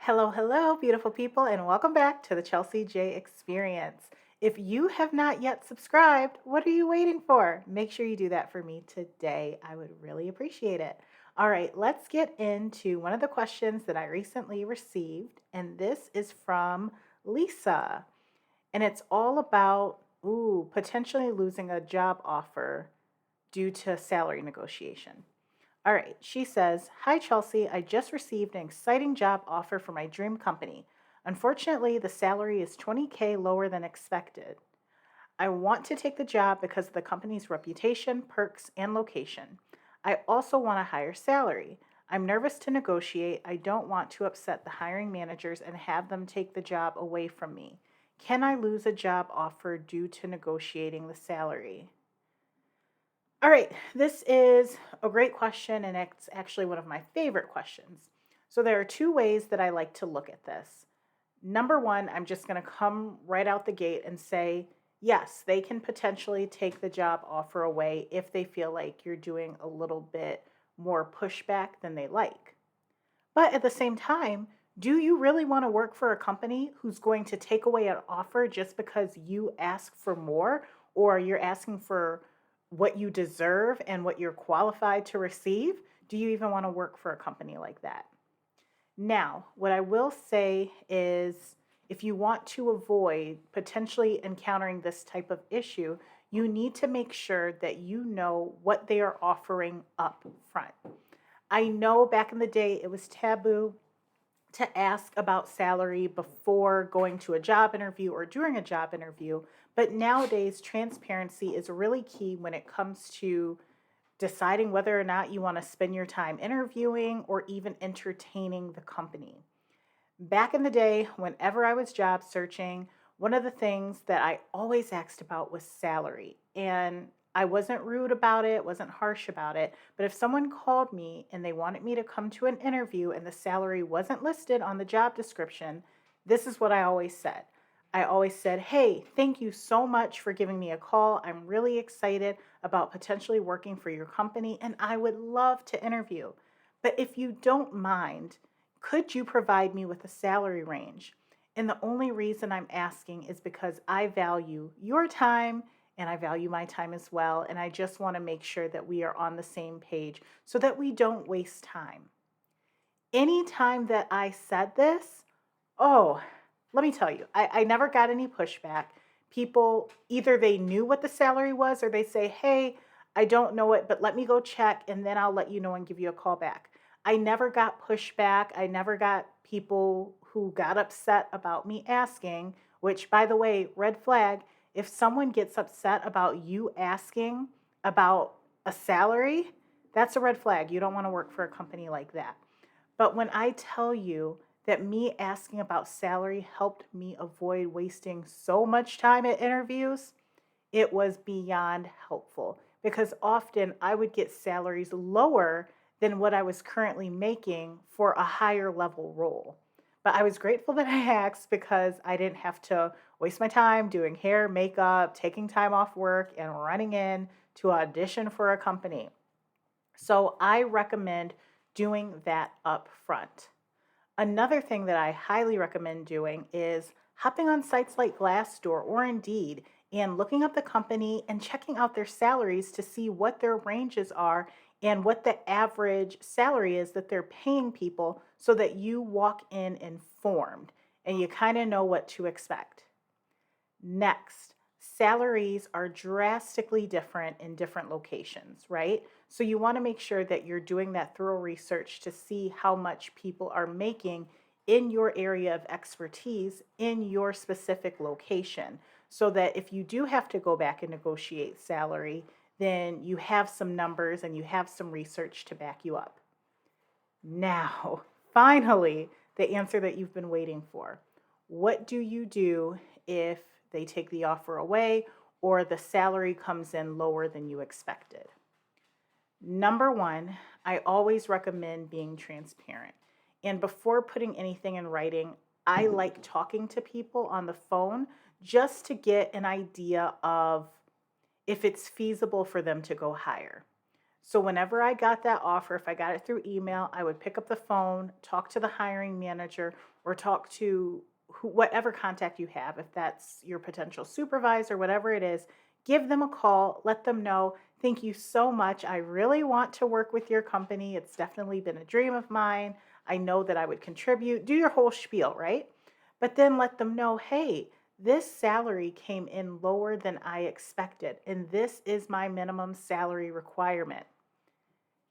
Hello, hello, beautiful people, and welcome back to the Chelsea J Experience. If you have not yet subscribed, what are you waiting for? Make sure you do that for me today. I would really appreciate it. All right, let's get into one of the questions that I recently received, and this is from Lisa. And it's all about, potentially losing a job offer due to salary negotiation. All right, she says, "Hi, Chelsea. I just received an exciting job offer for my dream company. Unfortunately, the salary is 20K lower than expected. I want to take the job because of the company's reputation, perks, and location. I also want a higher salary. I'm nervous to negotiate. I don't want to upset the hiring managers and have them take the job away from me. Can I lose a job offer due to negotiating the salary?" All right, this is a great question, and it's actually one of my favorite questions. So, there are two ways that I like to look at this. Number one, I'm just going to come right out the gate and say, yes, they can potentially take the job offer away if they feel like you're doing a little bit more pushback than they like. But at the same time, do you really want to work for a company who's going to take away an offer just because you ask for more or you're asking for what you deserve and what you're qualified to receive? Do you even want to work for a company like that? Now, what I will say is if you want to avoid potentially encountering this type of issue, you need to make sure that you know what they are offering up front. I know back in the day it was taboo to ask about salary before going to a job interview or during a job interview, but nowadays transparency is really key when it comes to deciding whether or not you want to spend your time interviewing or even entertaining the company. Back in the day, whenever I was job searching, one of the things that I always asked about was salary. And I wasn't rude about it, wasn't harsh about it. But if someone called me and they wanted me to come to an interview and the salary wasn't listed on the job description, this is what I always said. I always said, "Hey, thank you so much for giving me a call. I'm really excited about potentially working for your company and I would love to interview. But if you don't mind, could you provide me with a salary range?" And the only reason I'm asking is because I value your time and I value my time as well. And I just want to make sure that we are on the same page so that we don't waste time. Anytime that I said this, oh, let me tell you, I never got any pushback. People either they knew what the salary was or they say, "Hey, I don't know it, but let me go check and then I'll let you know and give you a call back." I never got pushback. I never got people who got upset about me asking, which, by the way, red flag. If someone gets upset about you asking about a salary, that's a red flag. You don't want to work for a company like that. But when I tell you that me asking about salary helped me avoid wasting so much time at interviews, it was beyond helpful because often I would get salaries lower than what I was currently making for a higher level role. But I was grateful that I asked because I didn't have to waste my time doing hair, makeup, taking time off work, and running in to audition for a company. So I recommend doing that up front. Another thing that I highly recommend doing is hopping on sites like Glassdoor or Indeed and looking up the company and checking out their salaries to see what their ranges are and what the average salary is that they're paying people so that you walk in informed and you kind of know what to expect. Next, salaries are drastically different in different locations, right? So you want to make sure that you're doing that thorough research to see how much people are making in your area of expertise in your specific location. So that if you do have to go back and negotiate salary, then you have some numbers and you have some research to back you up. Now, finally, the answer that you've been waiting for. What do you do if they take the offer away or the salary comes in lower than you expected? Number one, I always recommend being transparent. And before putting anything in writing, I like talking to people on the phone just to get an idea of if it's feasible for them to go higher. So whenever I got that offer, if I got it through email, I would pick up the phone, talk to the hiring manager, or talk to whatever contact you have. If that's your potential supervisor, whatever it is, give them a call, let them know, thank you so much. I really want to work with your company. It's definitely been a dream of mine. I know that I would contribute. Do your whole spiel, right? But then let them know, hey, this salary came in lower than I expected, and this is my minimum salary requirement.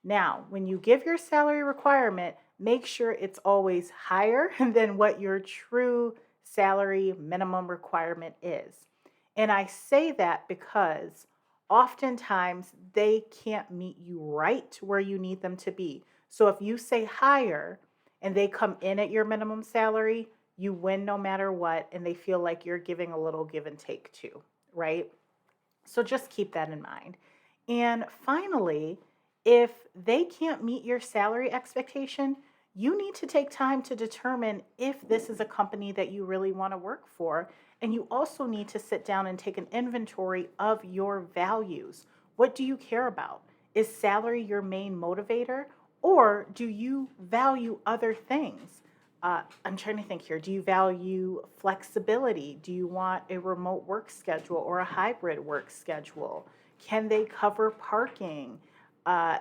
Now, when you give your salary requirement, make sure it's always higher than what your true salary minimum requirement is. And I say that because oftentimes they can't meet you right where you need them to be. So if you say higher and they come in at your minimum salary, you win no matter what, and they feel like you're giving a little give and take too, right? So just keep that in mind. And finally, if they can't meet your salary expectation, you need to take time to determine if this is a company that you really want to work for. And you also need to sit down and take an inventory of your values. What do you care about? Is salary your main motivator, or do you value other things? I'm trying to think here. Do you value flexibility? Do you want a remote work schedule or a hybrid work schedule? Can they cover parking? Uh,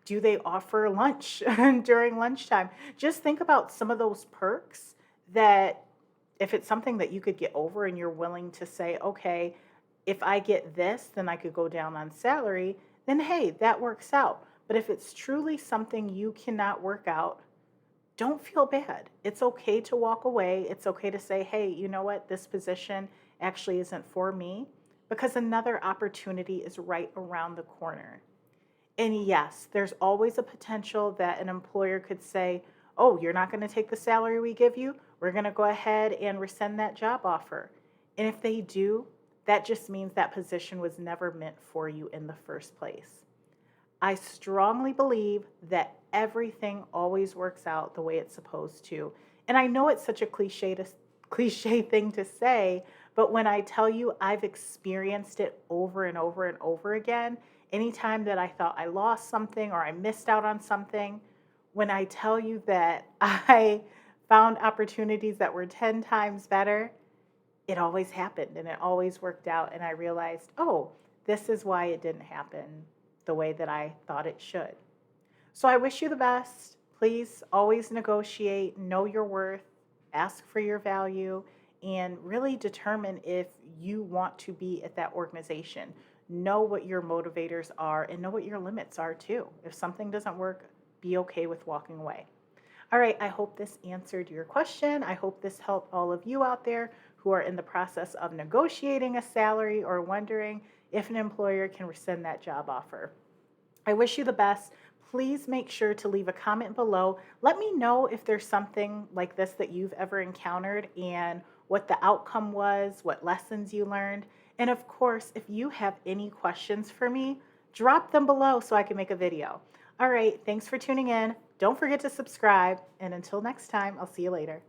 do they offer lunch during lunchtime? Just think about some of those perks that, if it's something that you could get over and you're willing to say, okay, if I get this, then I could go down on salary, then hey, that works out. But if it's truly something you cannot work out, don't feel bad. It's okay to walk away. It's okay to say, hey, you know what? This position actually isn't for me, because another opportunity is right around the corner. And yes, there's always a potential that an employer could say, oh, you're not going to take the salary we give you. We're going to go ahead and rescind that job offer. And if they do, that just means that position was never meant for you in the first place. I strongly believe that everything always works out the way it's supposed to. And I know it's such a cliche thing to say, but when I tell you I've experienced it over and over and over again, anytime that I thought I lost something or I missed out on something, when I tell you that I found opportunities that were 10 times better, it always happened and it always worked out. And I realized, oh, this is why it didn't happen the way that I thought it should. So I wish you the best. Please always negotiate, know your worth, ask for your value, and really determine if you want to be at that organization. Know what your motivators are and know what your limits are too. If something doesn't work, be okay with walking away. All right, I hope this answered your question. I hope this helped all of you out there who are in the process of negotiating a salary or wondering if an employer can rescind that job offer. I wish you the best. Please make sure to leave a comment below. Let me know if there's something like this that you've ever encountered and what the outcome was, what lessons you learned. And of course, if you have any questions for me, drop them below so I can make a video. All right, thanks for tuning in. Don't forget to subscribe. And until next time, I'll see you later.